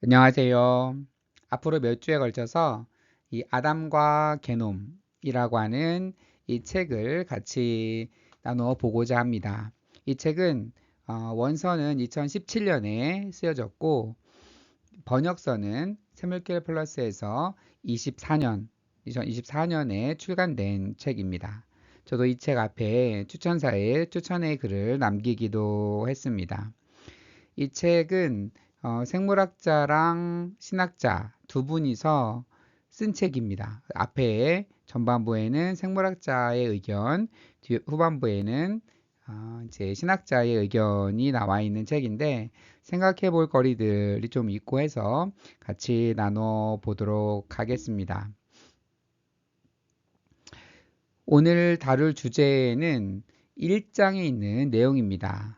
안녕하세요. 앞으로 몇 주에 걸쳐서 이 아담과 게놈이라고 하는 이 책을 같이 나누어 보고자 합니다. 이 책은 원서는 2017년에 쓰여졌고 번역서는 세물길 플러스에서 2024년에 출간된 책입니다. 저도 이 책 앞에 추천사에 추천의 글을 남기기도 했습니다. 이 책은 생물학자랑 신학자 두 분이서 쓴 책입니다. 앞에 전반부에는 생물학자의 의견, 후반부에는 이제 신학자의 의견이 나와 있는 책인데 생각해 볼 거리들이 좀 있고 해서 같이 나눠 보도록 하겠습니다. 오늘 다룰 주제는 1장에 있는 내용입니다.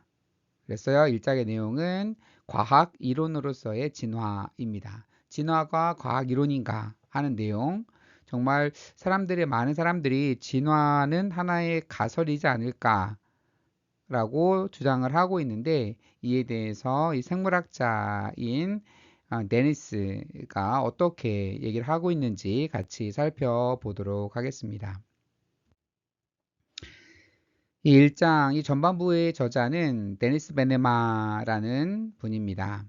그랬어요. 1장의 내용은 과학 이론으로서의 진화입니다. 진화가 과학 이론인가 하는 내용. 정말 많은 사람들이 진화는 하나의 가설이지 않을까라고 주장을 하고 있는데 이에 대해서 이 생물학자인 데니스가 어떻게 얘기를 하고 있는지 같이 살펴보도록 하겠습니다. 이 1장, 이 전반부의 저자는 데니스 베네마라는 분입니다.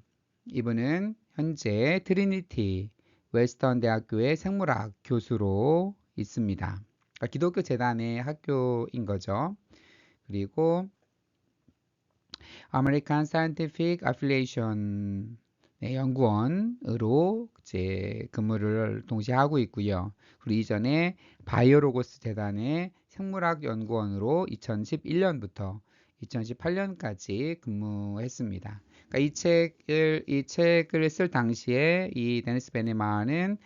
이분은 현재 트리니티 웨스턴 대학교의 생물학 교수로 있습니다. 그러니까 기독교 재단의 학교인 거죠. 그리고 아메리칸 사이언티픽 애플리에이션 연구원으로 이제 근무를 동시에 하고 있고요. 그리고 이전에 바이오로고스 재단의 생물학 연구원으로 2011년부터 2018년까지 근무했습니다. 그러니까 이 책을 쓸 당시에 이 데니스 베네마는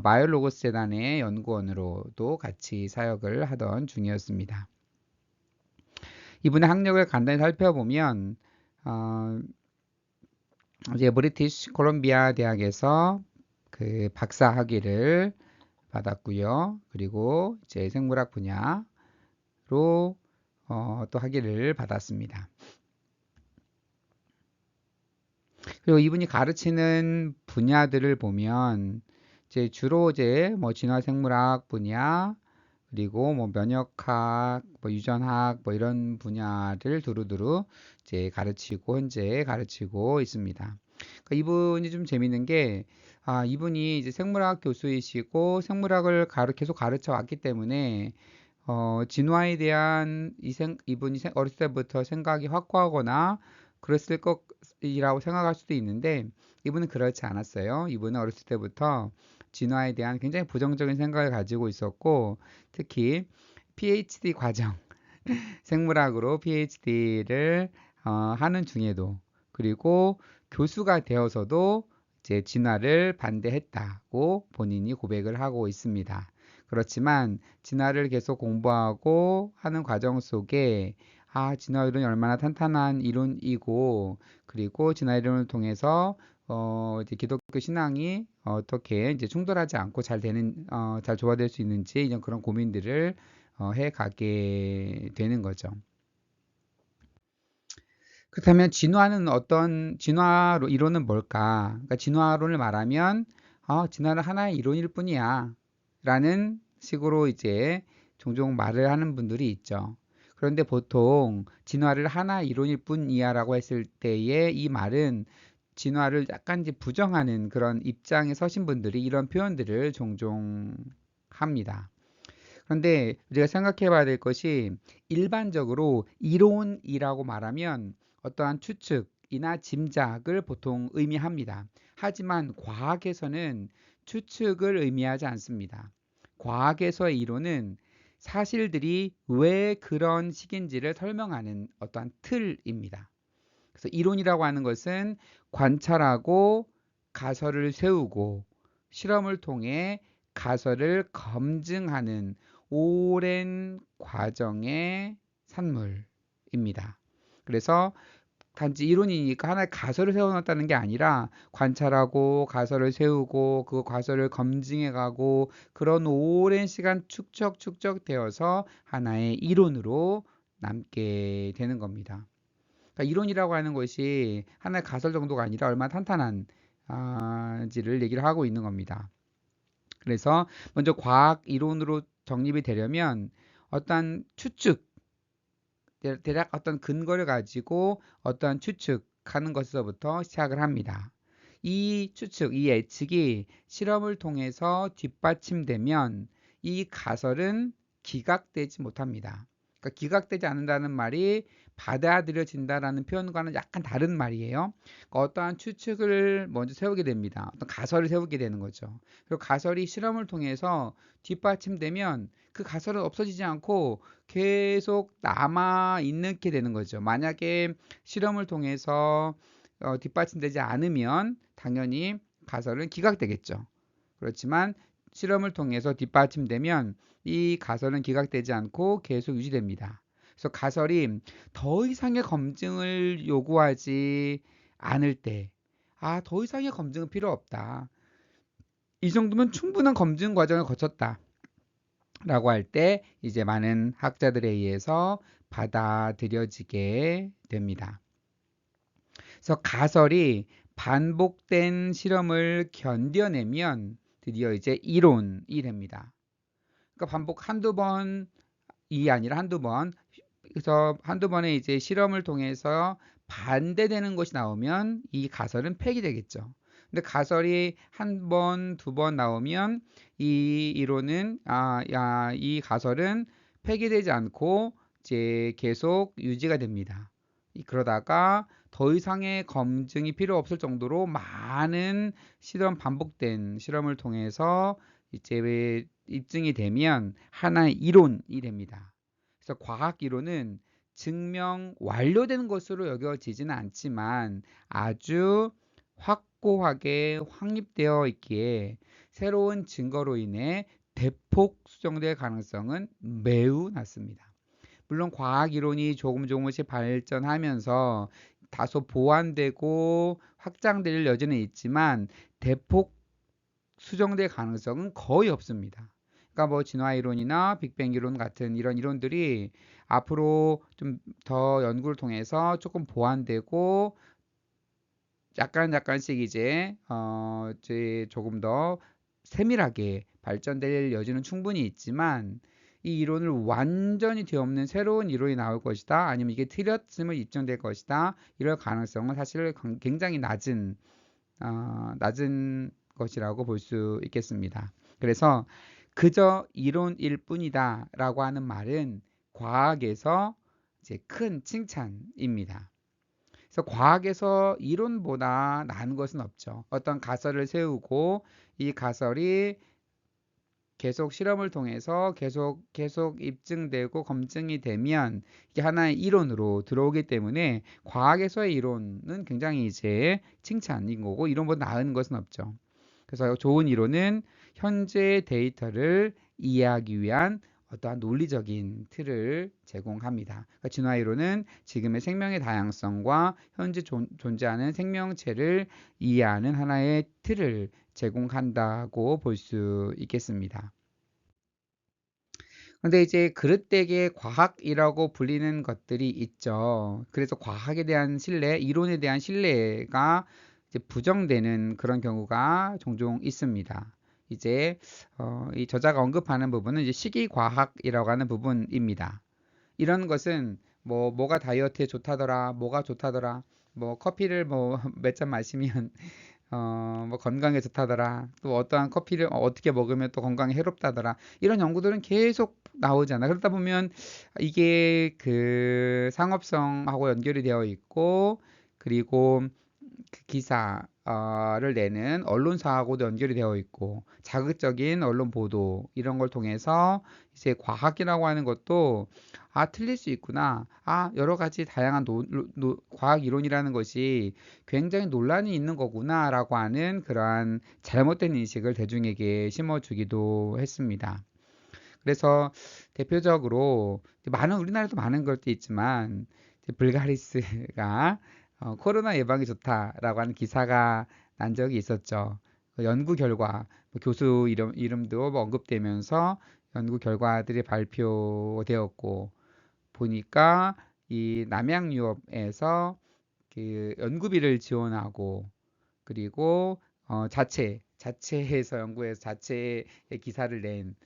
바이오로고스 재단의 연구원으로도 같이 사역을 하던 중이었습니다. 이분의 학력을 간단히 살펴보면 이제 브리티시 콜롬비아 대학에서 그 박사 학위를 받았고요. 그리고 이제 생물학 분야로 또 학위를 받았습니다. 그리고 이분이 가르치는 분야들을 보면 이제 주로 이제 뭐 진화생물학 분야 그리고 뭐 면역학, 뭐 유전학 뭐 이런 분야를 두루두루 이제 현재 가르치고 있습니다. 그러니까 이분이 좀 재밌는 게 이분이 이제 생물학 교수이시고 생물학을 계속 가르쳐 왔기 때문에 진화에 대한 이분이 어렸을 때부터 생각이 확고하거나 그랬을 것이라고 생각할 수도 있는데 이분은 그렇지 않았어요. 이분은 어렸을 때부터 진화에 대한 굉장히 부정적인 생각을 가지고 있었고 특히 PhD 과정, 생물학으로 PhD를 하는 중에도 그리고 교수가 되어서도 이제 진화를 반대했다고 본인이 고백을 하고 있습니다. 그렇지만 진화를 계속 공부하고 하는 과정 속에 진화 이론이 얼마나 탄탄한 이론이고 그리고 진화 이론을 통해서 이제 기독교 신앙이 어떻게 이제 충돌하지 않고 잘 조화될 수 있는지 이런 그런 고민들을 해 가게 되는 거죠. 그렇다면 진화로 이론은 뭘까? 그러니까 진화론을 말하면 진화는 하나의 이론일 뿐이야 라는 식으로 이제 종종 말을 하는 분들이 있죠. 그런데 보통 진화를 하나의 이론일 뿐이야 라고 했을 때의 이 말은 진화를 약간 이제 부정하는 그런 입장에 서신 분들이 이런 표현들을 종종 합니다. 그런데 우리가 생각해 봐야 될 것이 일반적으로 이론이라고 말하면 어떠한 추측이나 짐작을 보통 의미합니다. 하지만 과학에서는 추측을 의미하지 않습니다. 과학에서의 이론은 사실들이 왜 그런 식인지를 설명하는 어떠한 틀입니다. 그래서 이론이라고 하는 것은 관찰하고 가설을 세우고 실험을 통해 가설을 검증하는 오랜 과정의 산물입니다. 그래서 단지 이론이니까 하나의 가설을 세워놨다는 게 아니라 관찰하고 가설을 세우고 그 가설을 검증해가고 그런 오랜 시간 축적되어서 하나의 이론으로 남게 되는 겁니다. 그러니까 이론이라고 하는 것이 하나의 가설 정도가 아니라 얼마나 탄탄한 지를 얘기를 하고 있는 겁니다. 그래서 먼저 과학 이론으로 정립이 되려면 어떤 추측, 대략 어떤 근거를 가지고 어떤 추측하는 것에서부터 시작을 합니다. 이 추측, 이 예측이 실험을 통해서 뒷받침되면 이 가설은 기각되지 못합니다. 그러니까 기각되지 않는다는 말이 받아들여진다라는 표현과는 약간 다른 말이에요. 그러니까 어떠한 추측을 먼저 세우게 됩니다. 어떤 가설을 세우게 되는 거죠. 그리고 가설이 실험을 통해서 뒷받침되면 그 가설은 없어지지 않고 계속 남아 있는 게 되는 거죠. 만약에 실험을 통해서 뒷받침되지 않으면 당연히 가설은 기각되겠죠. 그렇지만 실험을 통해서 뒷받침되면 이 가설은 기각되지 않고 계속 유지됩니다. 그래서 가설이 더 이상의 검증을 요구하지 않을 때, 더 이상의 검증은 필요 없다. 이 정도면 충분한 검증 과정을 거쳤다. 라고 할 때 이제 많은 학자들에 의해서 받아들여지게 됩니다. 그래서 가설이 반복된 실험을 견뎌내면 드디어 이제 이론이 됩니다. 그러니까 반복 한두 번이 아니라 한두 번, 그래서 한두 번의 이제 실험을 통해서 반대되는 것이 나오면 이 가설은 폐기되겠죠. 근데 가설이 한 번, 두 번 나오면 이 이론은 이 가설은 폐기되지 않고 이제 계속 유지가 됩니다. 그러다가 더 이상의 검증이 필요 없을 정도로 많은 반복된 실험을 통해서 이제 입증이 되면 하나의 이론이 됩니다. 그래서 과학 이론은 증명 완료된 것으로 여겨지지는 않지만 아주 확고하게 확립되어 있기에 새로운 증거로 인해 대폭 수정될 가능성은 매우 낮습니다. 물론 과학 이론이 조금씩 발전하면서 다소 보완되고 확장될 여지는 있지만 대폭 수정될 가능성은 거의 없습니다. 그러니까 뭐 진화 이론이나 빅뱅 이론 같은 이런 이론들이 앞으로 좀 더 연구를 통해서 조금 보완되고 약간씩 이제 조금 더 세밀하게 발전될 여지는 충분히 있지만 이 이론을 완전히 뒤엎는 새로운 이론이 나올 것이다. 아니면 이게 틀렸음을 입증될 것이다. 이럴 가능성은 사실 굉장히 낮은 것이라고 볼 수 있겠습니다. 그래서 그저 이론일 뿐이다 라고 하는 말은 과학에서 이제 큰 칭찬입니다. 그래서 과학에서 이론보다 나은 것은 없죠. 어떤 가설을 세우고 이 가설이 계속 실험을 통해서 계속 입증되고 검증이 되면 이게 하나의 이론으로 들어오기 때문에 과학에서의 이론은 굉장히 이제 칭찬인 거고 이론보다 나은 것은 없죠. 그래서 좋은 이론은 현재 데이터를 이해하기 위한 어떠한 논리적인 틀을 제공합니다. 그러니까 진화 이론은 지금의 생명의 다양성과 현재 존재하는 생명체를 이해하는 하나의 틀을 제공한다고 볼 수 있겠습니다. 근데 이제 그릇되게 과학이라고 불리는 것들이 있죠. 그래서 과학에 대한 신뢰, 이론에 대한 신뢰가 이제 부정되는 그런 경우가 종종 있습니다. 이제 이 저자가 언급하는 부분은 이제 시기과학이라고 하는 부분입니다. 이런 것은 뭐가 다이어트에 좋다더라, 뭐가 좋다더라, 뭐 커피를 뭐 몇 잔 마시면 뭐 건강에 좋다더라. 또 어떠한 커피를 어떻게 먹으면 또 건강에 해롭다더라. 이런 연구들은 계속 나오잖아. 그러다 보면 이게 그 상업성하고 연결이 되어 있고, 그리고 그 기사를 내는 언론사하고도 연결이 되어 있고, 자극적인 언론 보도 이런 걸 통해서 이제 과학이라고 하는 것도 틀릴 수 있구나. 여러 가지 다양한 과학 이론이라는 것이 굉장히 논란이 있는 거구나라고 하는 그러한 잘못된 인식을 대중에게 심어주기도 했습니다. 그래서 대표적으로 우리나라에도 많은 것도 있지만 불가리스가 코로나 예방에 좋다라고 하는 기사가 난 적이 있었죠. 그 연구 결과 교수 이름도 뭐 언급되면서 연구 결과들이 발표되었고 보니까 이 남양유업에서 그 연구비를 지원하고 그리고 자체에서 연구해서 자체의 기사를 낸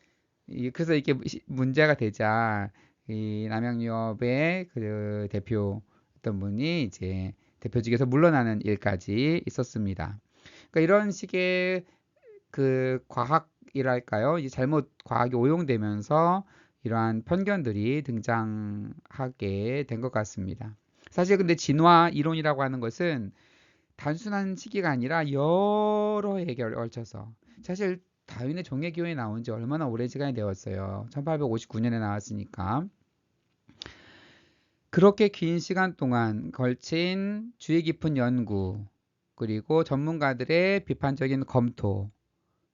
그래서 이게 문제가 되자 이 남양유업의 그 대표였던 분이 이제 대표직에서 물러나는 일까지 있었습니다. 그러니까 이런 식의 그 과학이랄까요? 이제 잘못 과학이 오용되면서 이러한 편견들이 등장하게 된 것 같습니다. 사실 근데 진화 이론이라고 하는 것은 단순한 시기가 아니라 여러 해에 걸쳐서 사실 다윈의 종려기원이 나온 지 얼마나 오랜 시간이 되었어요. 1859년에 나왔으니까. 그렇게 긴 시간 동안 걸친 주의 깊은 연구, 그리고 전문가들의 비판적인 검토,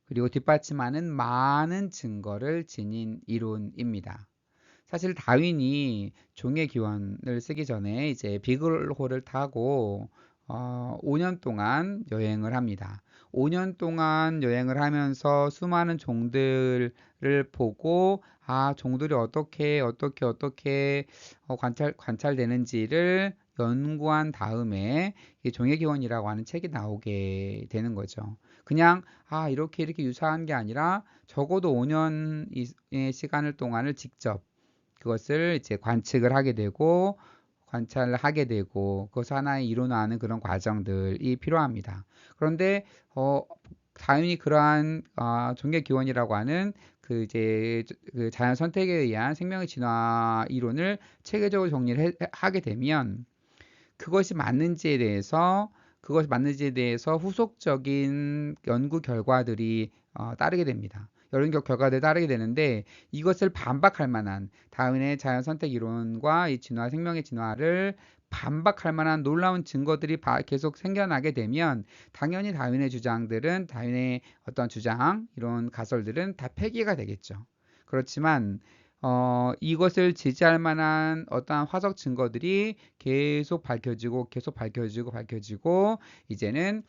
그리고 뒷받침하는 많은 증거를 지닌 이론입니다. 사실 다윈이 종의 기원을 쓰기 전에 이제 비글호를 타고 5년 동안 여행을 합니다. 5년 동안 여행을 하면서 수많은 종들을 보고 종들이 어떻게 관찰되는지를 연구한 다음에 이 종의 기원이라고 하는 책이 나오게 되는 거죠. 그냥 이렇게 유사한 게 아니라 적어도 5년의 시간을 동안을 직접 그것을 이제 관찰을 하게 되고 그것을 하나의 이론화하는 그런 과정들이 필요합니다. 그런데 당연히 그러한 종의 기원이라고 하는 그 이제 그 자연 선택에 의한 생명의 진화 이론을 체계적으로 정리를 하게 되면 그것이 맞는지에 대해서 후속적인 연구 결과들이 따르게 됩니다. 연구 결과들이 따르게 되는데 이것을 반박할 만한 다윈의 자연 선택 이론과 이 생명의 진화를 반박할 만한 놀라운 증거들이 계속 생겨나게 되면 당연히 다윈의 어떤 주장, 이런 가설들은 다 폐기가 되겠죠. 그렇지만 이것을 지지할 만한 어떠한 화석 증거들이 계속 밝혀지고 이제는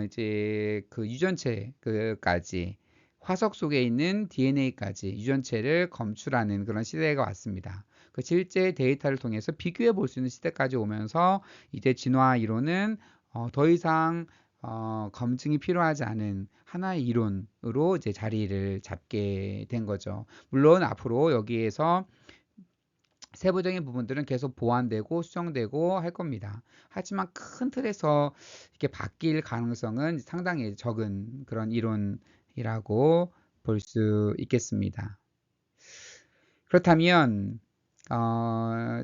이제 그 유전체까지 화석 속에 있는 DNA까지 유전체를 검출하는 그런 시대가 왔습니다. 그 실제 데이터를 통해서 비교해 볼 수 있는 시대까지 오면서 이제 진화 이론은 더 이상 검증이 필요하지 않은 하나의 이론으로 이제 자리를 잡게 된 거죠. 물론 앞으로 여기에서 세부적인 부분들은 계속 보완되고 수정되고 할 겁니다. 하지만 큰 틀에서 이렇게 바뀔 가능성은 상당히 적은 그런 이론이라고 볼 수 있겠습니다. 그렇다면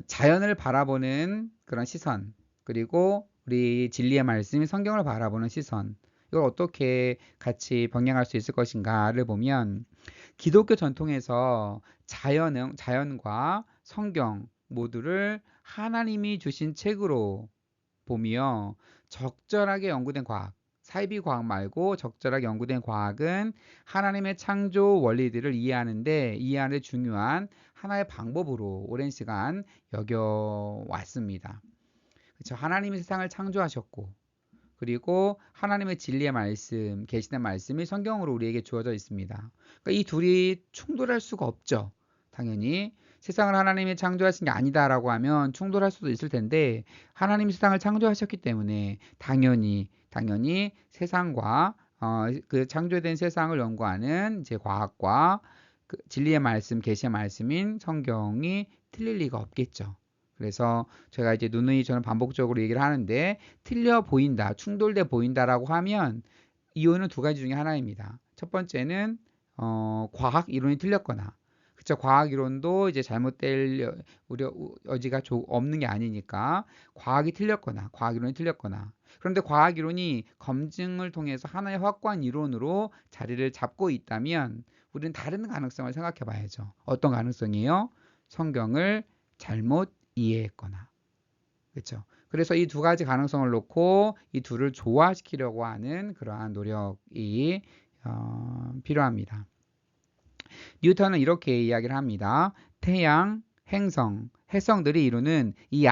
자연을 바라보는 그런 시선, 그리고 우리 진리의 말씀, 성경을 바라보는 시선, 이걸 어떻게 같이 병행할 수 있을 것인가를 보면 기독교 전통에서 자연과 성경 모두를 하나님이 주신 책으로 보며 적절하게 연구된 과학, 사이비 과학 말고 적절하게 연구된 과학은 하나님의 창조 원리들을 이해하는 데 중요한 하나의 방법으로 오랜 시간 여겨왔습니다. 그렇죠? 하나님이 세상을 창조하셨고 그리고 하나님의 진리의 말씀, 계시된 말씀이 성경으로 우리에게 주어져 있습니다. 그러니까 이 둘이 충돌할 수가 없죠. 당연히 세상을 하나님이 창조하신 게 아니다라고 하면 충돌할 수도 있을 텐데 하나님이 세상을 창조하셨기 때문에 당연히 세상과 그 창조된 세상을 연구하는 이제 과학과 그 진리의 말씀, 계시의 말씀인 성경이 틀릴 리가 없겠죠. 그래서 제가 이제 누누이 저는 반복적으로 얘기를 하는데 틀려 보인다, 충돌돼 보인다라고 하면 이유는 두 가지 중에 하나입니다. 첫 번째는 과학 이론이 틀렸거나, 그쵸? 과학 이론도 이제 잘못될 여지가 없는 게 아니니까 과학 이론이 틀렸거나. 그런데 과학 이론이 검증을 통해서 하나의 확고한 이론으로 자리를 잡고 있다면 우리는 다른 가능성을 생각해 봐야죠. 어떤 가능성이에요? 성경을 잘못 이해했거나. 그렇죠? 그래서 이 두 가지 가능성을 놓고 이 둘을 조화시키려고 하는 그러한 노력이 필요합니다. 뉴턴은 이렇게 이야기를 합니다. 태양, 행성, 해성들이 이루는 이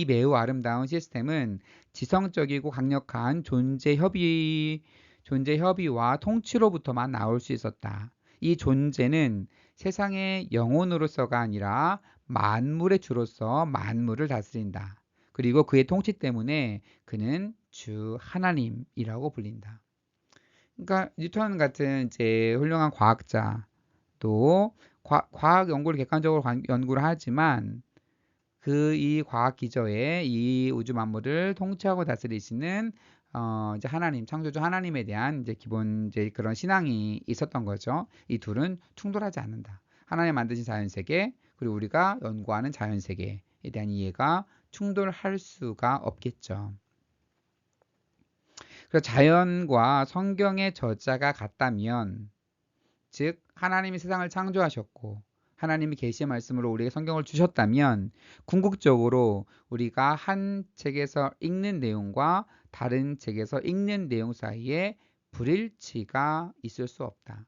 매우 아름다운 시스템은 지성적이고 강력한 존재 협의와 통치로부터만 나올 수 있었다. 이 존재는 세상의 영혼으로서가 아니라 만물의 주로서 만물을 다스린다. 그리고 그의 통치 때문에 그는 주 하나님이라고 불린다. 그러니까 뉴턴 같은 이제 훌륭한 과학자도 과학 연구를 객관적으로 연구를 하지만 이 과학 기저에 이 우주 만물을 통치하고 다스리시는 이제 하나님, 창조주 하나님에 대한 이제 기본 이제 그런 신앙이 있었던 거죠. 이 둘은 충돌하지 않는다. 하나님 만드신 자연 세계 그리고 우리가 연구하는 자연 세계에 대한 이해가 충돌할 수가 없겠죠. 그래서 자연과 성경의 저자가 같다면, 즉 하나님이 세상을 창조하셨고 하나님이 계시의 말씀으로 우리에게 성경을 주셨다면 궁극적으로 우리가 한 책에서 읽는 내용과 다른 책에서 읽는 내용 사이에 불일치가 있을 수 없다.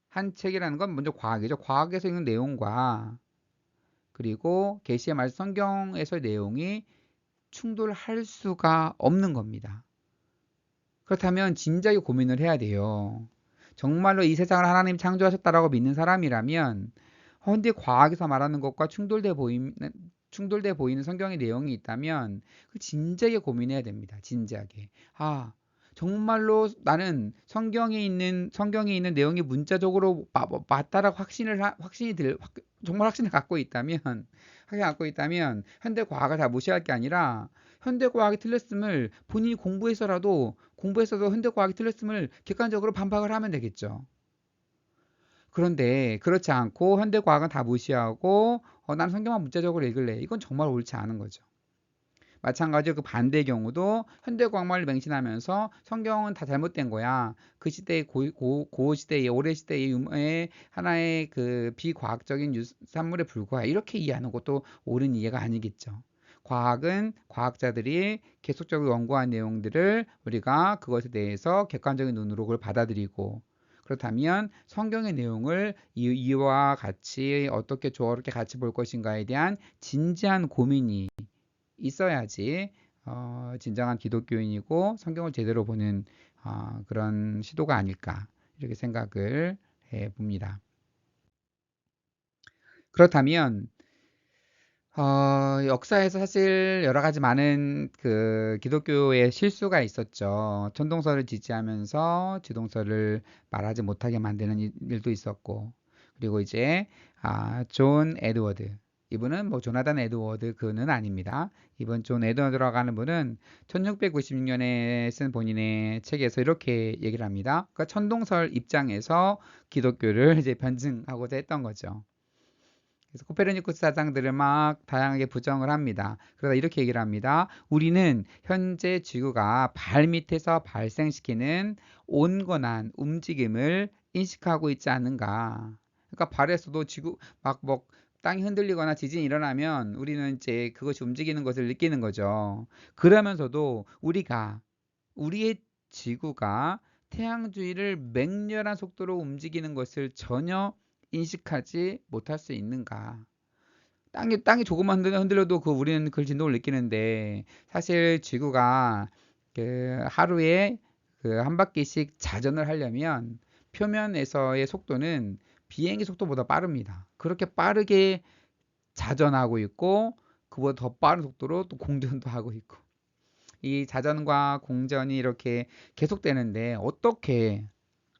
한 책이라는 건 먼저 과학이죠. 과학에서 읽는 내용과 그리고 계시의 말씀 성경에서의 내용이 충돌할 수가 없는 겁니다. 그렇다면 진작에 고민을 해야 돼요. 정말로 이 세상을 하나님 창조하셨다라고 믿는 사람이라면 근데 과학에서 말하는 것과 충돌돼 보이는 성경의 내용이 있다면 진지하게 고민해야 됩니다. 진지하게. 정말로 나는 성경에 있는 내용이 문자적으로 맞다라고 정말 확신을 갖고 있다면 현대 과학을 다 무시할 게 아니라 현대 과학이 틀렸음을 본인이 공부해서도 현대 과학이 틀렸음을 객관적으로 반박을 하면 되겠죠. 그런데 그렇지 않고 현대 과학은 다 무시하고 나는 성경만 문자적으로 읽을래. 이건 정말 옳지 않은 거죠. 마찬가지로 그 반대의 경우도 현대 과학만을 맹신하면서 성경은 다 잘못된 거야. 그 시대의 고 시대의 오래 시대의 하나의 그 비과학적인 산물에 불과해. 이렇게 이해하는 것도 옳은 이해가 아니겠죠. 과학은 과학자들이 계속적으로 연구한 내용들을 우리가 그것에 대해서 객관적인 눈으로 그걸 받아들이고 그렇다면 성경의 내용을 이와 같이 어떻게 조화롭게 같이 볼 것인가에 대한 진지한 고민이 있어야지 진정한 기독교인이고 성경을 제대로 보는 그런 시도가 아닐까 이렇게 생각을 해봅니다. 그렇다면 역사에서 사실 여러 가지 많은 그 기독교의 실수가 있었죠. 천동설을 지지하면서 지동설을 말하지 못하게 만드는 일도 있었고, 그리고 이제 존 에드워드. 이분은 뭐 조나단 에드워드 그는 아닙니다. 이번 존 에드워드라고 하는 분은 1696년에 쓴 본인의 책에서 이렇게 얘기를 합니다. 그러니까 천동설 입장에서 기독교를 이제 변증하고자 했던 거죠. 그래서 코페르니쿠스 사상들을 막 다양하게 부정을 합니다. 그러다 이렇게 얘기를 합니다. 우리는 현재 지구가 발밑에서 발생시키는 온건한 움직임을 인식하고 있지 않는가. 그러니까 발에서도 지구 막 땅이 흔들리거나 지진이 일어나면 우리는 이제 그것이 움직이는 것을 느끼는 거죠. 그러면서도 우리의 지구가 태양 주위를 맹렬한 속도로 움직이는 것을 전혀 인식하지 못할 수 있는가? 땅이 조금만 흔들려도 우리는 그걸 진동을 느끼는데 사실 지구가 그 하루에 그 한 바퀴씩 자전을 하려면 표면에서의 속도는 비행기 속도보다 빠릅니다. 그렇게 빠르게 자전하고 있고 그보다 더 빠른 속도로 또 공전도 하고 있고 이 자전과 공전이 이렇게 계속되는데 어떻게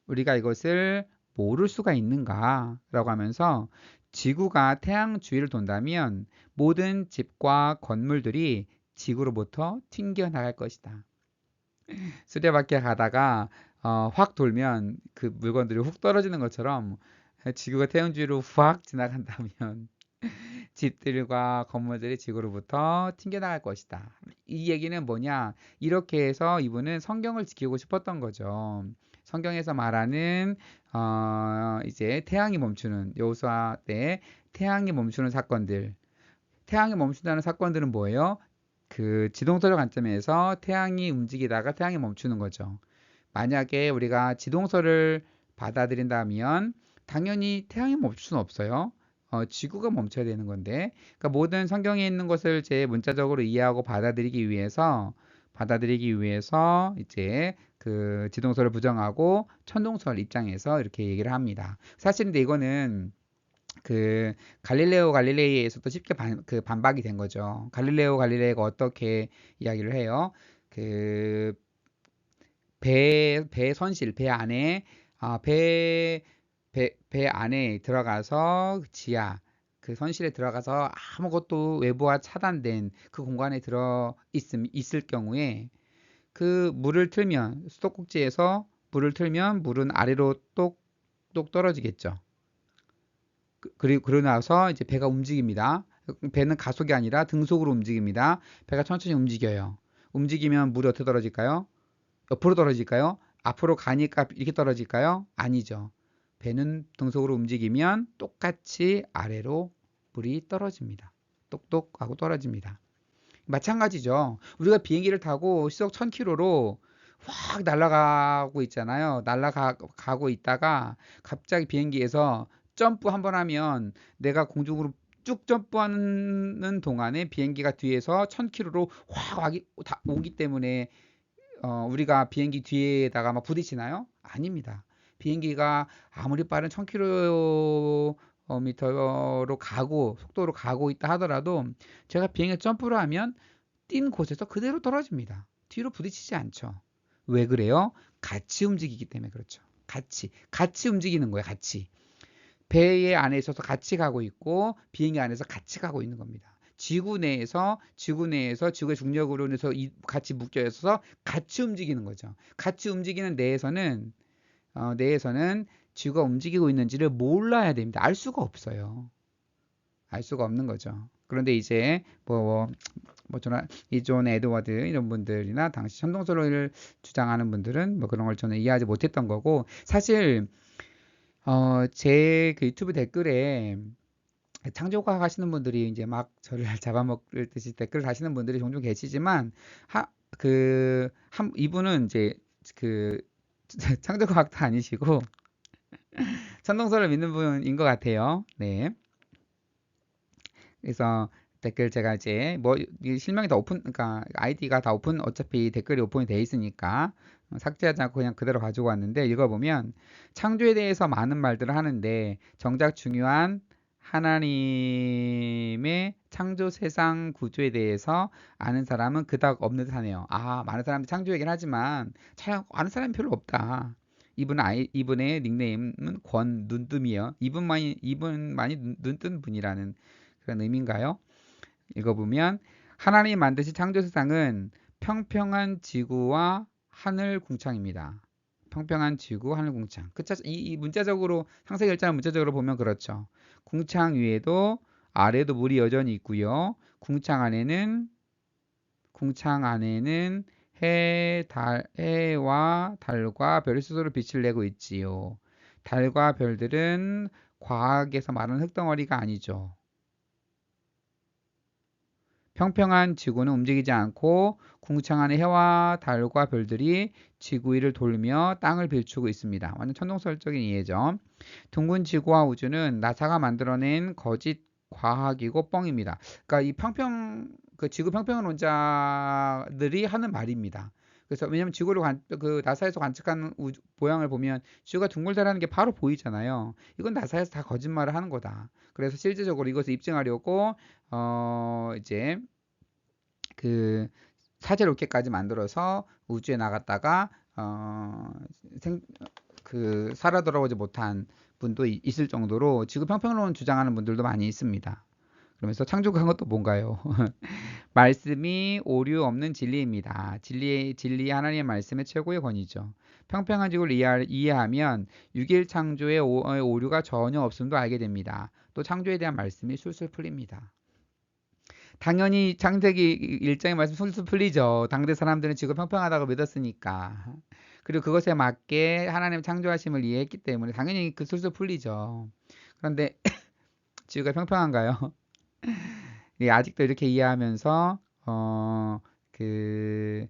우리가 이것을 모를 수가 있는가라고 하면서 지구가 태양 주위를 돈다면 모든 집과 건물들이 지구로부터 튕겨나갈 것이다. 수레바퀴 가다가 확 돌면 그 물건들이 훅 떨어지는 것처럼 지구가 태양 주위로 확 지나간다면 집들과 건물들이 지구로부터 튕겨나갈 것이다. 이 얘기는 뭐냐? 이렇게 해서 이분은 성경을 지키고 싶었던 거죠. 성경에서 말하는 이제 태양이 멈추는 여호수아 때 태양이 멈추는 사건들. 태양이 멈춘다는 사건들은 뭐예요? 그 지동설의 관점에서 태양이 움직이다가 태양이 멈추는 거죠. 만약에 우리가 지동설을 받아들인다면 당연히 태양이 멈출 수는 없어요. 지구가 멈춰야 되는 건데, 그러니까 모든 성경에 있는 것을 제 문자적으로 이해하고 받아들이기 위해서 이제 그 지동설을 부정하고 천동설 입장에서 이렇게 얘기를 합니다. 사실 근데 이거는 그 갈릴레오 갈릴레이에서도 쉽게 반박이 된 거죠. 갈릴레오 갈릴레이가 어떻게 이야기를 해요? 그 배 선실, 배 안에, 배 안에 들어가서 지하, 그 선실에 들어가서 아무것도 외부와 차단된 그 공간에 있을 경우에 그 물을 틀면, 수도꼭지에서 물을 틀면 물은 아래로 똑똑 떨어지겠죠. 그러고 나서 이제 배가 움직입니다. 배는 가속이 아니라 등속으로 움직입니다. 배가 천천히 움직여요. 움직이면 물이 어떻게 떨어질까요? 옆으로 떨어질까요? 앞으로 가니까 이렇게 떨어질까요? 아니죠. 배는 등속으로 움직이면 똑같이 아래로 물이 떨어집니다. 똑똑하고 떨어집니다. 마찬가지죠. 우리가 비행기를 타고 시속 1000km로 확 날아가고 있잖아요. 날아가고 있다가 갑자기 비행기에서 점프 한번 하면 내가 공중으로 쭉 점프하는 동안에 비행기가 뒤에서 1000km로 확 오기 때문에 우리가 비행기 뒤에다가 막 부딪히나요? 아닙니다. 비행기가 아무리 빠른 1000km로 속도로 가고 있다 하더라도 제가 비행기 점프를 하면 뛴 곳에서 그대로 떨어집니다. 뒤로 부딪히지 않죠. 왜 그래요? 같이 움직이기 때문에 그렇죠. 같이 움직이는 거예요. 같이. 배의 안에 있어서 같이 가고 있고 비행기 안에서 같이 가고 있는 겁니다. 지구의 중력으로 인해서 같이 묶여 있어서 같이 움직이는 거죠. 같이 움직이는 내에서는 지구가 움직이고 있는지를 몰라야 됩니다. 알 수가 없어요. 알 수가 없는 거죠. 그런데 이제 저나 이존 에드워드 이런 분들이나 당시 천동설을 주장하는 분들은 뭐 그런 걸 저는 이해하지 못했던 거고, 사실 제 그 유튜브 댓글에 창조과학 하시는 분들이 이제 막 저를 잡아먹을 듯이 댓글을 다시는 분들이 종종 계시지만, 이분은 이제 그 창조과학도 아니시고 천동설을 믿는 분인 것 같아요. 네. 그래서 댓글 제가 이제 뭐 실명이 다 그러니까 아이디가 다 어차피 댓글이 오픈이 돼 있으니까 삭제하지 않고 그냥 그대로 가지고 왔는데, 읽어보면 창조에 대해서 많은 말들을 하는데 정작 중요한 하나님의 창조 세상 구조에 대해서 아는 사람은 그닥 없는 듯하네요. 많은 사람들이 창조 얘기는 하지만 잘 아는 사람이 별로 없다. 이분의 닉네임은 권눈뜸이에요. 이분만이 눈뜬 분이라는 그런 의미인가요? 읽어보면 하나님이 만드신 창조 세상은 평평한 지구와 하늘 궁창입니다. 평평한 지구, 하늘 궁창. 이 문자적으로 상세 글자는 문자적으로 보면 그렇죠. 궁창 위에도 아래도 물이 여전히 있고요. 궁창 안에는 해와 달과 별이 스스로 빛을 내고 있지요. 달과 별들은 과학에서 말하는 흙덩어리가 아니죠. 평평한 지구는 움직이지 않고 궁창 안의 해와 달과 별들이 지구 위를 돌며 땅을 비추고 있습니다. 완전 천동설적인 이해죠. 둥근 지구와 우주는 나사가 만들어낸 거짓 과학이고 뻥입니다. 그러니까 그 지구 평평론자들이 하는 말입니다. 그래서 왜냐면 그 나사에서 관측한 모양을 보면 지구가 둥글다라는 게 바로 보이잖아요. 이건 나사에서 다 거짓말을 하는 거다. 그래서 실질적으로 이것을 입증하려고 이제 그 사제 로켓까지 만들어서 우주에 나갔다가 살아 돌아오지 못한 분도 있을 정도로 지구 평평론 주장하는 분들도 많이 있습니다. 그러면서 창조한 것도 뭔가요? 말씀이 오류 없는 진리입니다. 진리 하나님의 말씀의 최고의 권위죠. 평평한 지구를 이해하면 6일 창조의 오류가 전혀 없음도 알게 됩니다. 또 창조에 대한 말씀이 술술 풀립니다. 당연히 창세기 1장의 말씀 술술 풀리죠. 당대 사람들은 지구 평평하다고 믿었으니까. 그리고 그것에 맞게 하나님 창조하심을 이해했기 때문에 당연히 그 술술 풀리죠. 그런데 지구가 평평한가요? 예, 아직도 이렇게 이해하면서 그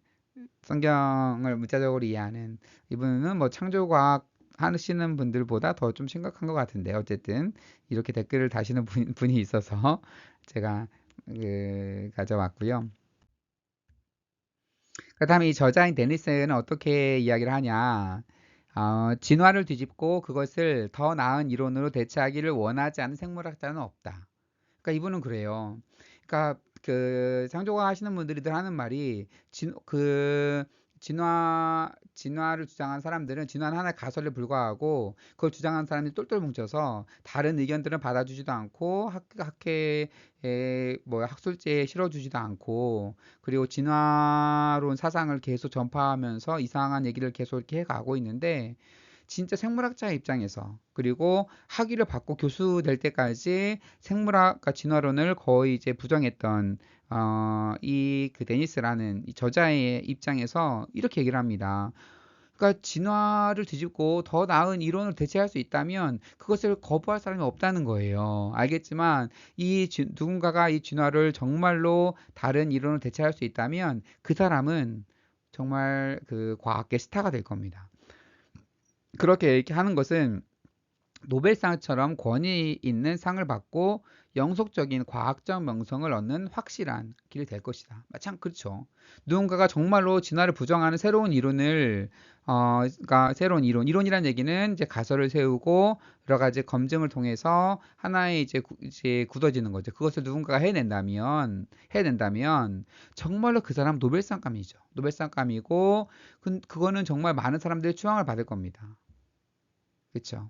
성경을 문자적으로 이해하는 이분은 뭐 창조과학 하시는 분들보다 더 좀 심각한 것 같은데, 어쨌든 이렇게 댓글을 다시는 분이 있어서 제가 가져왔고요. 그 다음에 이 저자인 데니스는 어떻게 이야기를 하냐. 진화를 뒤집고 그것을 더 나은 이론으로 대체하기를 원하지 않는 생물학자는 없다. 그러니까 이분은 그래요. 그러니까 그 창조과 하시는 분들이들 하는 말이 진화를 주장한 사람들은 진화는 하나의 가설에 불과하고 그걸 주장하는 사람이 똘똘 뭉쳐서 다른 의견들은 받아주지도 않고 학회에 뭐 학술지에 실어주지도 않고 그리고 진화론 사상을 계속 전파하면서 이상한 얘기를 계속 이렇게 해가고 있는데 진짜 생물학자의 입장에서 그리고 학위를 받고 교수 될 때까지 생물학과 진화론을 거의 이제 부정했던 이 그 데니스라는 이 저자의 입장에서 이렇게 얘기를 합니다. 그러니까 진화를 뒤집고 더 나은 이론을 대체할 수 있다면 그것을 거부할 사람이 없다는 거예요. 알겠지만 누군가가 이 진화를 정말로 다른 이론을 대체할 수 있다면 그 사람은 정말 그 과학계 스타가 될 겁니다. 그렇게 이렇게 하는 것은 노벨상처럼 권위 있는 상을 받고 영속적인 과학적 명성을 얻는 확실한 길이 될 것이다. 참 그렇죠. 누군가가 정말로 진화를 부정하는 새로운 이론을 그러니까 새로운 이론이란 얘기는 이제 가설을 세우고 여러 가지 검증을 통해서 하나의 이제 굳어지는 거죠. 그것을 누군가가 해낸다면 정말로 그 사람 노벨상감이죠. 노벨상감이고 그거는 정말 많은 사람들의 추앙을 받을 겁니다. 그렇죠.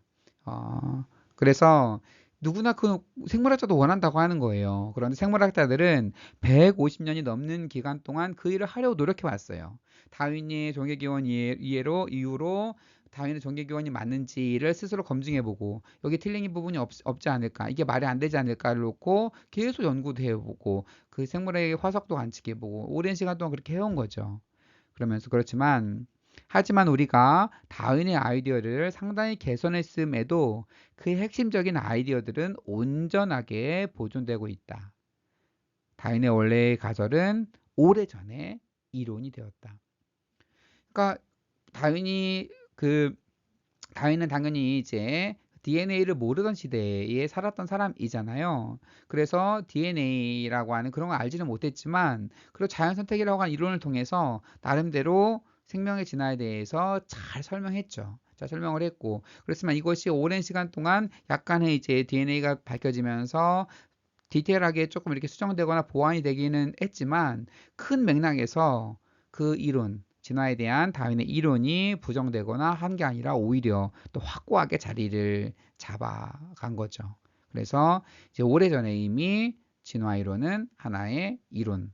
그래서 누구나 그 생물학자도 원한다고 하는 거예요. 그런데 생물학자들은 150년이 넘는 기간 동안 그 일을 하려고 노력해 왔어요. 다윈의 종교기원 이후로 다윈의 종교기원이 맞는지를 스스로 검증해보고 여기 틀린 부분이 없지 않을까, 이게 말이 안 되지 않을까를 놓고 계속 연구도 해보고 그 생물의 화석도 관측해보고 오랜 시간 동안 그렇게 해온 거죠. 그러면서 그렇지만 하지만 우리가 다윈의 아이디어를 상당히 개선했음에도 그의 핵심적인 아이디어들은 온전하게 보존되고 있다. 다윈의 원래의 가설은 오래전에 이론이 되었다. 그러니까 다윈이 그 다윈은 당연히 이제 DNA를 모르던 시대에 살았던 사람이잖아요. 그래서 DNA라고 하는 그런 걸 알지는 못했지만, 그리고 자연 선택이라고 하는 이론을 통해서 나름대로 생명의 진화에 대해서 잘 설명했죠. 잘 설명을 했고, 그렇지만 이것이 오랜 시간 동안 약간의 이제 DNA가 밝혀지면서 디테일하게 조금 이렇게 수정되거나 보완이 되기는 했지만 큰 맥락에서 그 이론, 진화에 대한 다윈의 이론이 부정되거나 한 게 아니라 오히려 또 확고하게 자리를 잡아간 거죠. 그래서 이제 오래전에 이미 진화 이론은 하나의 이론이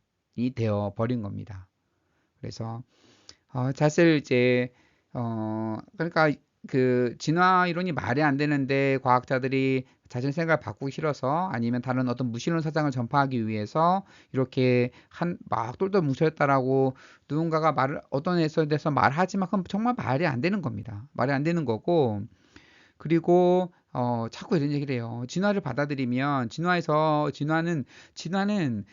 되어 버린 겁니다. 그래서 사실 이제 그러니까 그 진화 이론이 말이 안 되는데 과학자들이 자신 생각을 바꾸기 싫어서 아니면 다른 어떤 무신론 사상을 전파하기 위해서 이렇게 막 똘똘 뭉쳐있다라고 누군가가 어떤 에서대해서 말하지만 그건 정말 말이 안 되는 겁니다. 말이 안 되는 거고 그리고 자꾸 이런 얘기를 해요. 진화를 받아들이면 진화는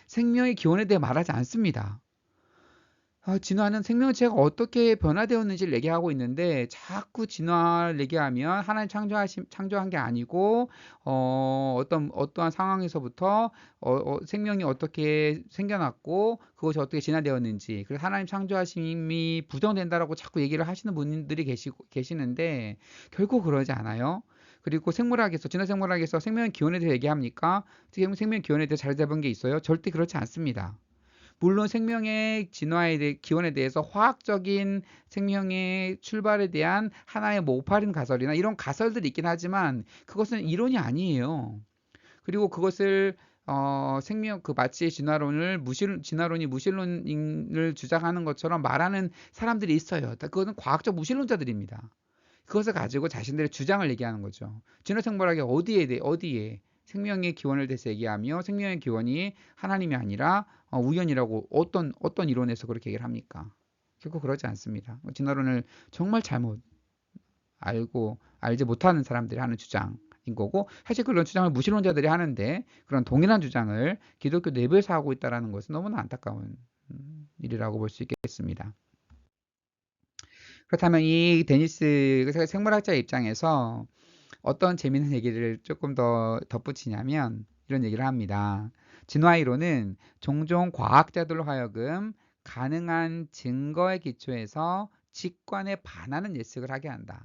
생명의 기원에 대해 말하지 않습니다. 진화는 생명체가 어떻게 변화되었는지를 얘기하고 있는데 자꾸 진화를 얘기하면 하나님 창조한 게 아니고 어떠한 상황에서부터 생명이 어떻게 생겨났고 그것이 어떻게 진화되었는지 그래서 하나님 창조하심이 부정된다라고 자꾸 얘기를 하시는 분들이 계시는데 결국 그러지 않아요. 그리고 진화 생물학에서 생명의 기원에 대해 얘기합니까? 생명의 기원에 대해 잘 잡은 게 있어요? 절대 그렇지 않습니다. 물론 생명의 기원에 대해서 화학적인 생명의 출발에 대한 하나의 뭐 오파린 가설이나 이런 가설들이 있긴 하지만 그것은 이론이 아니에요. 그리고 그것을 마치 진화론이 무신론을 주장하는 것처럼 말하는 사람들이 있어요. 그것은 과학적 무신론자들입니다. 그것을 가지고 자신들의 주장을 얘기하는 거죠. 진화생물학이 어디에 생명의 기원을 대해서 얘기하며 생명의 기원이 하나님이 아니라 우연이라고 어떤 이론에서 그렇게 얘기를 합니까? 결코 그러지 않습니다. 진화론을 정말 잘못 알지 못하는 사람들이 하는 주장인 거고 사실 그런 주장을 무신론자들이 하는데 그런 동일한 주장을 기독교 내부에서 하고 있다는 것은 너무나 안타까운 일이라고 볼 수 있겠습니다. 그렇다면 이 데니스 생물학자 입장에서 어떤 재미있는 얘기를 조금 더 덧붙이냐면 이런 얘기를 합니다. 진화 이론은 종종 과학자들로 하여금 가능한 증거에 기초해서 직관에 반하는 예측을 하게 한다.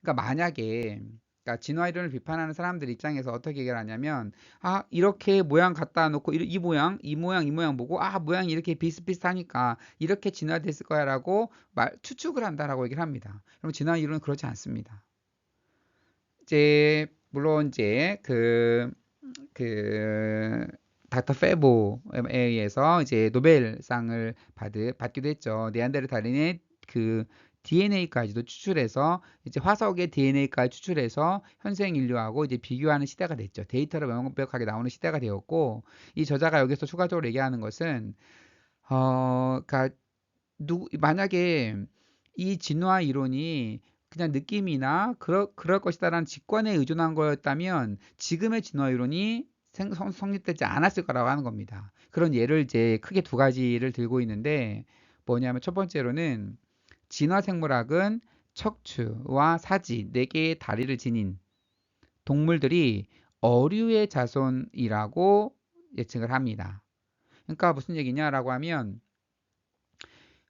그러니까 만약에 그러니까 진화 이론을 비판하는 사람들 입장에서 어떻게 얘기를 하냐면, 아, 이렇게 모양 갖다 놓고 이 모양, 이 모양 보고, 아, 모양이 이렇게 비슷비슷하니까 이렇게 진화됐을 거야라고 추측을 한다라고 얘기를 합니다. 그럼 진화 이론은 그렇지 않습니다. 이제 물론 이제 그 닥터 페보에 의해서 이제 노벨상을 받기도 했죠. 네안데르탈인의 그 DNA까지도 추출해서 이제 화석의 DNA까지 추출해서 현생 인류하고 이제 비교하는 시대가 됐죠. 데이터로 명백하게 나오는 시대가 되었고, 이 저자가 여기서 추가적으로 얘기하는 것은 그러니까 만약에 이 진화 이론이 그냥 느낌이나 그럴 것이다라는 직관에 의존한 거였다면 지금의 진화 이론이 성립되지 않았을 거라고 하는 겁니다. 그런 예를 이제 크게 두 가지를 들고 있는데, 뭐냐면 첫 번째로는 진화 생물학은 척추와 사지, 네 개의 다리를 지닌 동물들이 어류의 자손이라고 예측을 합니다. 그러니까 무슨 얘기냐라고 하면,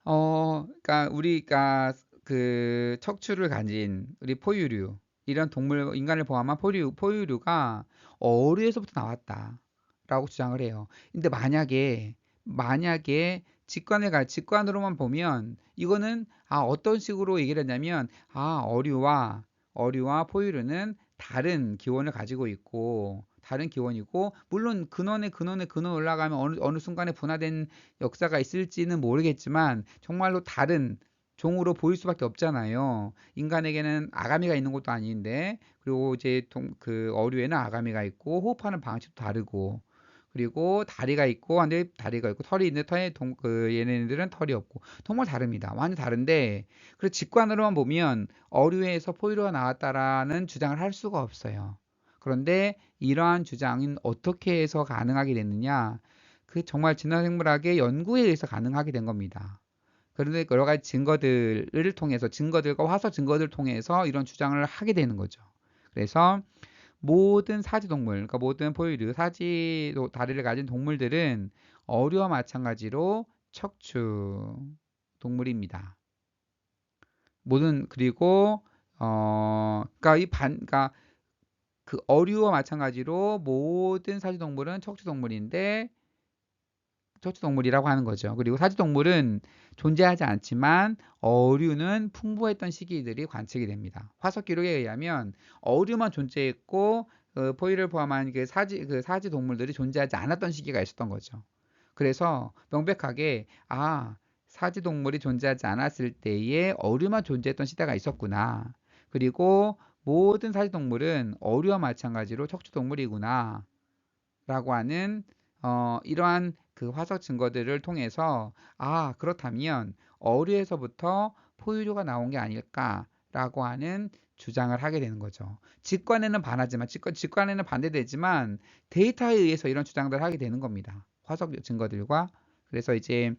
그러니까 우리가 그 척추를 가진 우리 포유류, 이런 동물, 인간을 포함한 포유류가 어류에서부터 나왔다라고 주장을 해요. 근데 만약에 직관으로만 보면 이거는 어떤 식으로 얘기를 했냐면, 어류와 포유류는 다른 기원을 가지고 있고 다른 기원이고, 물론 근원 올라가면 어느 순간에 분화된 역사가 있을지는 모르겠지만 정말로 다른 종으로 보일 수밖에 없잖아요. 인간에게는 아가미가 있는 것도 아닌데, 그리고 이제 그 어류에는 아가미가 있고 호흡하는 방식도 다르고, 그리고 다리가 있고 털이 있는데 얘네들은 털이 없고 정말 다릅니다. 완전 다른데, 그래서 직관으로만 보면 어류에서 포유류가 나왔다라는 주장을 할 수가 없어요. 그런데 이러한 주장은 어떻게 해서 가능하게 됐느냐? 그 정말 진화생물학의 연구에 의해서 가능하게 된 겁니다. 그런데 여러 가지 증거들과 화석 증거들을 통해서 이런 주장을 하게 되는 거죠. 그래서 모든 사지동물, 그러니까 모든 포유류, 다리를 가진 동물들은 어류와 마찬가지로 척추 동물입니다. 그리고 그러니까 그 어류와 마찬가지로 모든 사지동물은 척추동물이라고 하는 거죠. 그리고 사지동물은 존재하지 않지만 어류는 풍부했던 시기들이 관측이 됩니다. 화석 기록에 의하면 어류만 존재했고 포유를 포함한 그 사지 동물들이 존재하지 않았던 시기가 있었던 거죠. 그래서 명백하게 사지 동물이 존재하지 않았을 때에 어류만 존재했던 시대가 있었구나. 그리고 모든 사지 동물은 어류와 마찬가지로 척추 동물이구나. 라고 하는 이러한 그 화석 증거들을 통해서, 그렇다면 어류에서부터 포유류가 나온 게 아닐까라고 하는 주장을 하게 되는 거죠. 직관에는 반대되지만 데이터에 의해서 이런 주장들을 하게 되는 겁니다. 화석 증거들과. 그래서 이제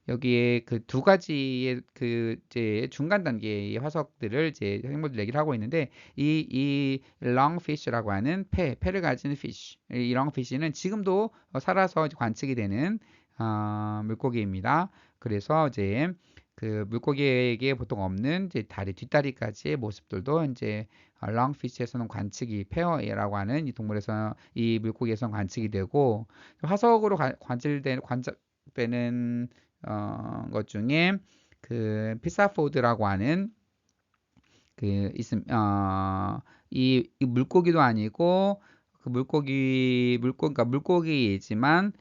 여기에 그 두 가지의 그 이제 중간 단계의 화석들을 이제 생물들 얘기를 하고 있는데, 이 lungfish라고 하는 폐를 가진 fish, 이 lungfish는 지금도 살아서 관측이 되는 물고기입니다. 그래서 이제 그 물고기에게 보통 없는 이제 뒷다리까지의 모습들도 이제 lungfish에서는 페어라고 하는 이 동물에서, 이 물고기에서는 관측이 되고, 화석으로 관측되는 것 중에 그 피사포드라고 하는 이 물고기도 아니고 그 그러니까 물고기이지만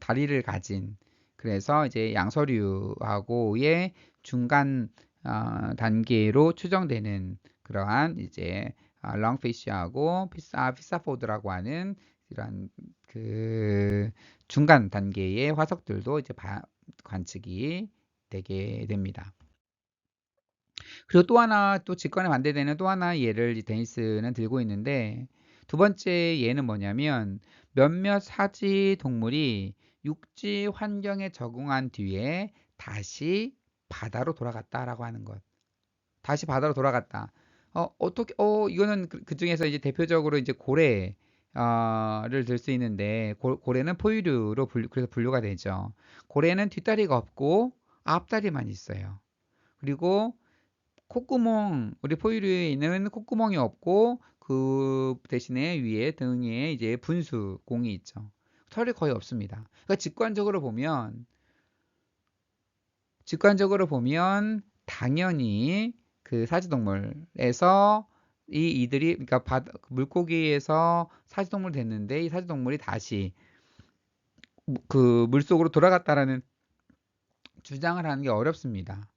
다리를 가진, 그래서 이제 양서류하고의 중간 단계로 추정되는 그러한 이제 롱피쉬하고 피사포드라고 하는 이런 그 중간 단계의 화석들도 이제 관측이 되게 됩니다. 그리고 또 직관에 반대되는 또 하나의 예를 데니스는 들고 있는데, 두 번째 예는 뭐냐면 몇몇 사지 동물이 육지 환경에 적응한 뒤에 다시 바다로 돌아갔다라고 하는 것. 다시 바다로 돌아갔다. 이거는 그 중에서 이제 대표적으로 이제 고래를 들 수 있는데, 고래는 포유류로 그래서 분류가 되죠. 고래는 뒷다리가 없고 앞다리만 있어요. 그리고 콧구멍, 우리 포유류에는 콧구멍이 없고 그 대신에 위에 등에 이제 분수 공이 있죠. 털이 거의 없습니다. 그러니까 직관적으로 보면 당연히 그 사지동물에서 이들이 그러니까 물고기에서 사지동물 됐는데 이 사지동물이 다시 그 물속으로 돌아갔다라는 주장을 하는 게 어렵습니다.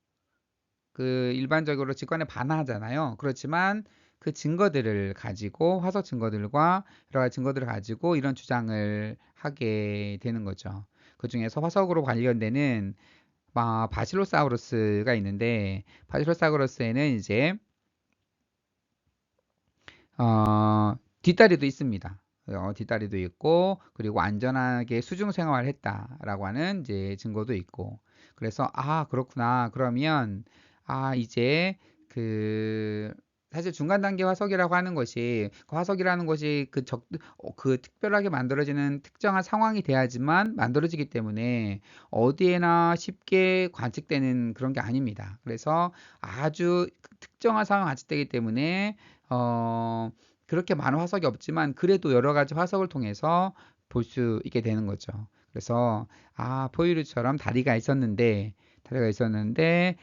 그 일반적으로 직관에 반하잖아요. 그렇지만 그 증거들을 가지고 화석 증거들과 여러 가지 증거들을 가지고 이런 주장을 하게 되는 거죠. 그 중에서 화석으로 관련되는 바실로사우루스가 있는데 바실로사우루스에는 이제 뒷다리도 있습니다. 뒷다리도 있고 그리고 안전하게 수중 생활을 했다라고 하는 이제 증거도 있고 그래서 그렇구나 그러면 이제 그 사실 중간 단계 화석이라고 하는 것이 그 화석이라는 것이 그 특별하게 만들어지는 특정한 상황이 돼야지만 만들어지기 때문에 어디에나 쉽게 관측되는 그런 게 아닙니다. 그래서 아주 특정한 상황이 관측되기 때문에 그렇게 많은 화석이 없지만 그래도 여러 가지 화석을 통해서 볼 수 있게 되는 거죠. 그래서 포유류처럼 다리가 있었는데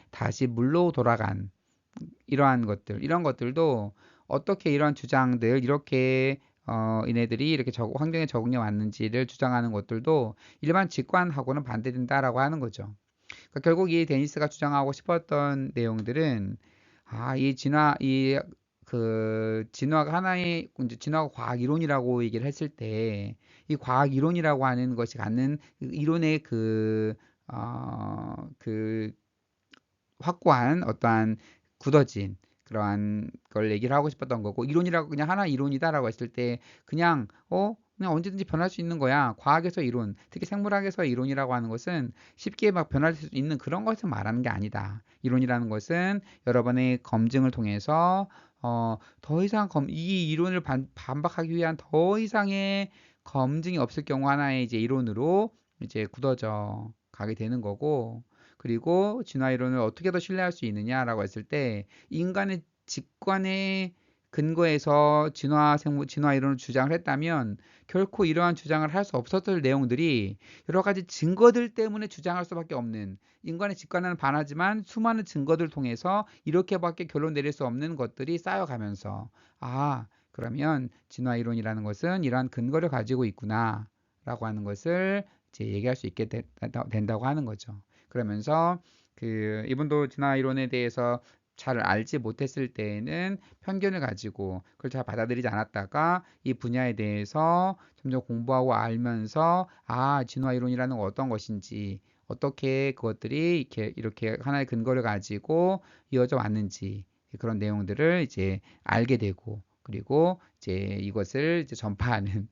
다시 물로 돌아간 이런 것들도 어떻게 이런 주장들 이렇게 얘네들이 이렇게 환경에 적응해 왔는지를 주장하는 것들도 일반 직관하고는 반대된다라고 하는 거죠. 그러니까 결국 이 데니스가 주장하고 싶었던 내용들은 진화가 하나의 이제 진화가 과학 이론이라고 얘기를 했을 때 이 과학 이론이라고 하는 것이 갖는 이론의 그 확고한 어떠한 굳어진 그러한 걸 얘기를 하고 싶었던 거고 이론이라고 그냥 하나 이론이다라고 했을 때 그냥 언제든지 변할 수 있는 거야. 과학에서 이론, 특히 생물학에서 이론이라고 하는 것은 쉽게 막 변할 수 있는 그런 것을 말하는 게 아니다. 이론이라는 것은 여러 번의 검증을 통해서 더 이상 이 이론을 반박하기 위한 더 이상의 검증이 없을 경우 하나의 이제 이론으로 이제 굳어져 가게 되는 거고 그리고 진화 이론을 어떻게 더 신뢰할 수 있느냐라고 했을 때 인간의 직관의 근거에서 진화 이론을 주장을 했다면 결코 이러한 주장을 할 수 없었을 내용들이 여러 가지 증거들 때문에 주장할 수밖에 없는 인간의 직관에는 반하지만 수많은 증거들 통해서 이렇게밖에 결론 내릴 수 없는 것들이 쌓여가면서 그러면 진화 이론이라는 것은 이러한 근거를 가지고 있구나라고 하는 것을 이제 얘기할 수 있게 된다고 하는 거죠. 그러면서 이분도 진화 이론에 대해서 잘 알지 못했을 때에는 편견을 가지고 그걸 잘 받아들이지 않았다가 이 분야에 대해서 점점 공부하고 알면서 진화 이론이라는 건 어떤 것인지 어떻게 그것들이 이렇게 하나의 근거를 가지고 이어져 왔는지 그런 내용들을 이제 알게 되고 그리고 이제 이것을 이제 전파하는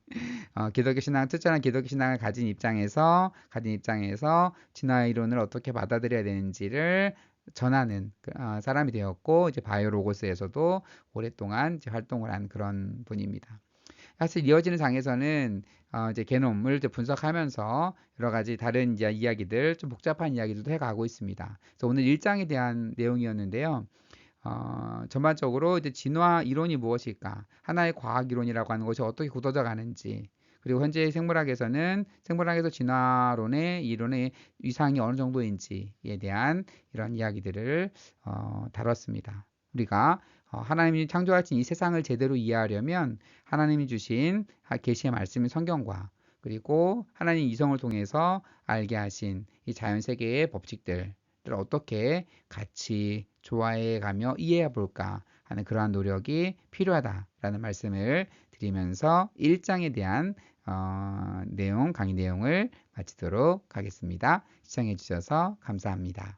특별한 기독교 신앙을 가진 입장에서 진화 이론을 어떻게 받아들여야 되는지를 전하는 사람이 되었고 이제 바이오로고스에서도 오랫동안 이제 활동을 한 그런 분입니다. 사실 이어지는 장에서는 이제 게놈을 이제 분석하면서 여러 가지 다른 이야기들 좀 복잡한 이야기들도 해가고 있습니다. 그래서 오늘 1장에 대한 내용이었는데요. 전반적으로 이제 진화 이론이 무엇일까? 하나의 과학 이론이라고 하는 것이 어떻게 굳어져 가는지, 그리고 현재 생물학에서 진화론의 이론의 위상이 어느 정도인지에 대한 이런 이야기들을 다뤘습니다. 우리가 하나님이 창조하신 이 세상을 제대로 이해하려면 하나님이 주신 계시의 말씀인 성경과 그리고 하나님 이성을 통해서 알게 하신 이 자연 세계의 법칙들 어떻게 같이 조화해 가며 이해해 볼까 하는 그러한 노력이 필요하다라는 말씀을 드리면서 1장에 대한 강의 내용을 마치도록 하겠습니다. 시청해 주셔서 감사합니다.